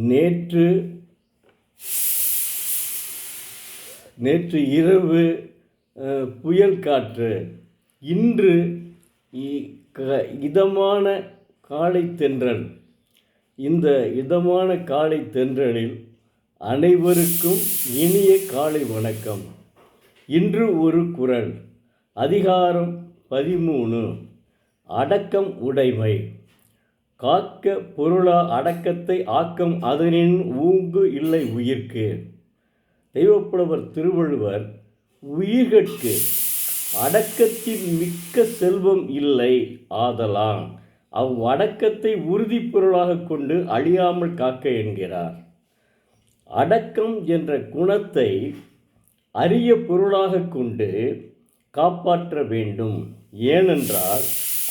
நேற்று நேற்று இரவு புயல் காற்று, இன்று இதமான காலை தென்றல். இந்த இதமான காலை தென்றலில் அனைவருக்கும் இனிய காலை வணக்கம். இன்று ஒரு குறள். அதிகாரம் 13. அடக்கம் உடைமை. காக்க பொருளா அடக்கத்தை ஆக்கம் அதனின் ஊங்கு இல்லை உயிர்க்கு. தெய்வப்புலவர் திருவள்ளுவர் உயிர்கட்கு அடக்கத்தின் மிக்க செல்வம் இல்லை ஆதலான் அவ்வடக்கத்தை உறுதி பொருளாக கொண்டு அழியாமல் காக்க என்கிறார். அடக்கம் என்ற குணத்தை அரிய பொருளாக கொண்டு காப்பாற்ற வேண்டும். ஏனென்றால்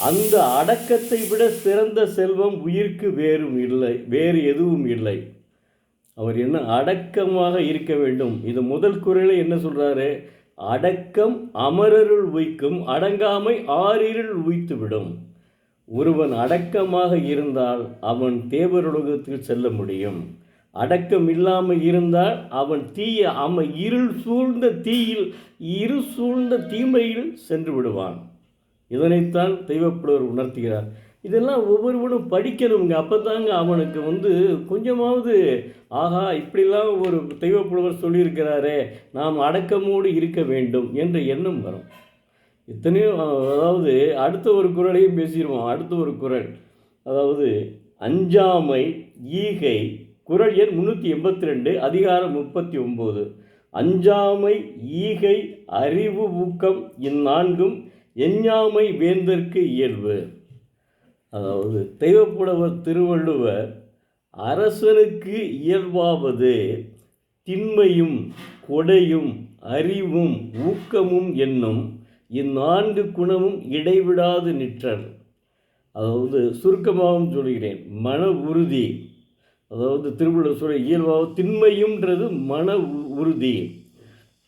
அந்த அடக்கத்தை விட சிறந்த செல்வம் உயிர்க்கு வேறு எதுவும் இல்லை. அவர் என்ன அடக்கமாக இருக்க வேண்டும். இது முதல் குறளை என்ன சொல்கிறாரு? அடக்கம் அமரருள் உய்க்கும், அடங்காமை ஆறிருள் உய்த்துவிடும். ஒருவன் அடக்கமாக இருந்தால் அவன் தேவருலகத்தில் செல்ல முடியும். அடக்கம் இல்லாமல் இருந்தால் அவன் இருள் சூழ்ந்த தீமையில் சென்று விடுவான். இதனைத்தான் தெய்வப்புலவர் உணர்த்துகிறார். இதெல்லாம் ஒவ்வொருவனும் படிக்கணுங்க. அப்போ தாங்க அவனுக்கு கொஞ்சமாவது ஆஹா இப்படிலாம் ஒரு தெய்வப்புலவர் சொல்லியிருக்கிறாரே, நாம் அடக்கமோடு இருக்க வேண்டும் என்ற எண்ணம் வரும். இத்தனையோ அதாவது அடுத்த ஒரு குறளையும் பேசிடுவோம். அடுத்த ஒரு குறள், அதாவது அஞ்சாமை ஈகை. குறள் எண் 382, அதிகாரம் 39. அஞ்சாமை ஈகை அறிவு ஊக்கம் இந்நான்கும் எஞ்ஞாமை வேந்தற்கு இயல்பு. அதாவது தெய்வப்புலவர் திருவள்ளுவர் அரசனுக்கு இயல்பாவது திண்மையும் கொடையும் அறிவும் ஊக்கமும் என்னும் இந்நான்கு குணமும் இடைவிடாது நிற்றல். அதாவது சுருக்கமாகவும் சொல்கிறேன், மன உறுதி. அதாவது திருவள்ளுவர் சொல்ல இயல்பாக திண்மையும்ன்றது மன உறுதி.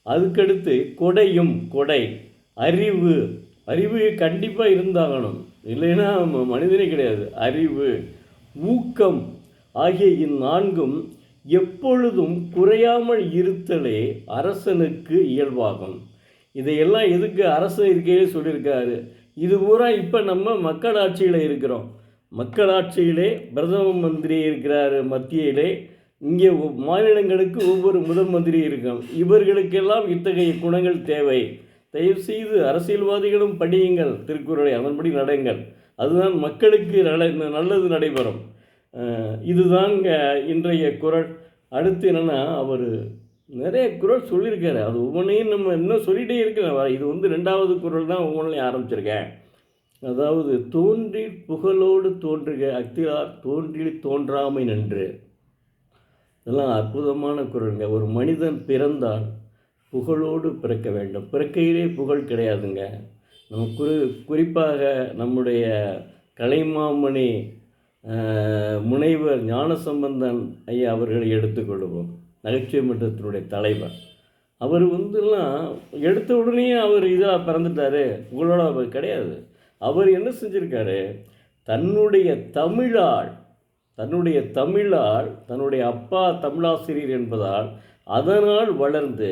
அதுக்கடுத்து கொடை அறிவு கண்டிப்பாக இருந்தாகணும், இல்லைன்னா மனிதனே கிடையாது. அறிவு ஊக்கம் ஆகிய இந்நான்கும் எப்பொழுதும் குறையாமல் இருத்தலே அரசனுக்கு இயல்பாகும். இதையெல்லாம் எதுக்கு அரசன் இருக்கையே சொல்லியிருக்காரு. இது பூரா இப்போ நம்ம மக்களாட்சியில் இருக்கிறோம். மக்களாட்சியிலே பிரதம மந்திரி இருக்கிறார் மத்தியிலே. இங்கே மாநிலங்களுக்கு ஒவ்வொரு முதல் மந்திரி இருக்கும். இவர்களுக்கெல்லாம் இத்தகைய குணங்கள் தேவை. தயவுசெய்து அரசியல்வாதிகளும் படியுங்கள் திருக்குறளை, அதன்படி நடங்கள். அதுதான் மக்களுக்கு நல்லது நடைபெறும். இதுதான் இன்றைய குறள். அடுத்து என்னென்னா, அவர் நிறைய குறள் சொல்லியிருக்காரு. அது ஒவ்வொன்றையும் நம்ம இன்னும் சொல்லிகிட்டே இருக்கிறோம். இது 2வது குறள் தான் ஒவ்வொன்றையும் ஆரம்பிச்சிருக்கேன். அதாவது தோன்றி புகழோடு தோன்றுக அக்திலார் தோன்றி தோன்றாமை நன்று. இதெல்லாம் அற்புதமான குறளுங்க. ஒரு மனிதன் பிறந்தால் புகழோடு பிறக்க வேண்டும். பிறக்கையிலே புகழ் கிடையாதுங்க. நம்ம குறிப்பாக நம்முடைய கலைமாமணி முனைவர் ஞானசம்பந்தன் ஐயா அவர்களை எடுத்துக்கொள்வோம். நகைச்சுவை மன்றத்தினுடைய தலைவர். அவர் எடுத்த உடனே அவர் இதாக பிறந்துட்டார், புகழோடு அவர் கிடையாது. அவர் என்ன செஞ்சுருக்காரு? தன்னுடைய தமிழால் தன்னுடைய அப்பா தமிழாசிரியர் என்பதால் அதனால் வளர்ந்து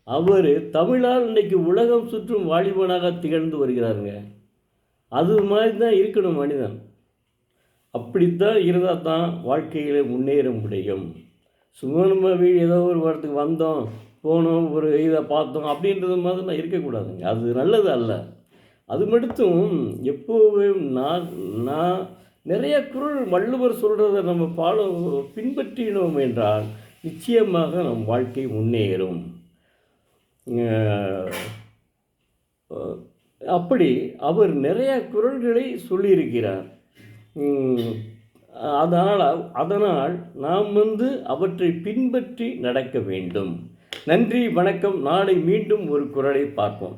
அவர் தமிழால் இன்றைக்கி உலகம் சுற்றும் வாலிபனாக திகழ்ந்து வருகிறாருங்க. அது மாதிரி தான் இருக்கணும் மனிதன். அப்படித்தான் இருந்தால் தான் வாழ்க்கையில் முன்னேற முடியும். சும்மா நம்ம ஏதோ ஒரு இடத்துக்கு வந்தோம் போனோம் ஒரு இதை பார்த்தோம் அப்படின்றது மாதிரி நான் இருக்கக்கூடாதுங்க. அது நல்லது அல்ல. அது மட்டும் எப்போவும் நான் நிறைய குறள் வள்ளுவர் சொல்கிறத நம்ம பின்பற்றினோம் என்றால் நிச்சயமாக நம் வாழ்க்கை முன்னேறும். அப்படி அவர் நிறைய குறள்களை சொல்லியிருக்கிறார். அதனால் நாம் அவற்றை பின்பற்றி நடக்க வேண்டும். நன்றி, வணக்கம். நாளை மீண்டும் ஒரு குறளை பார்ப்போம்.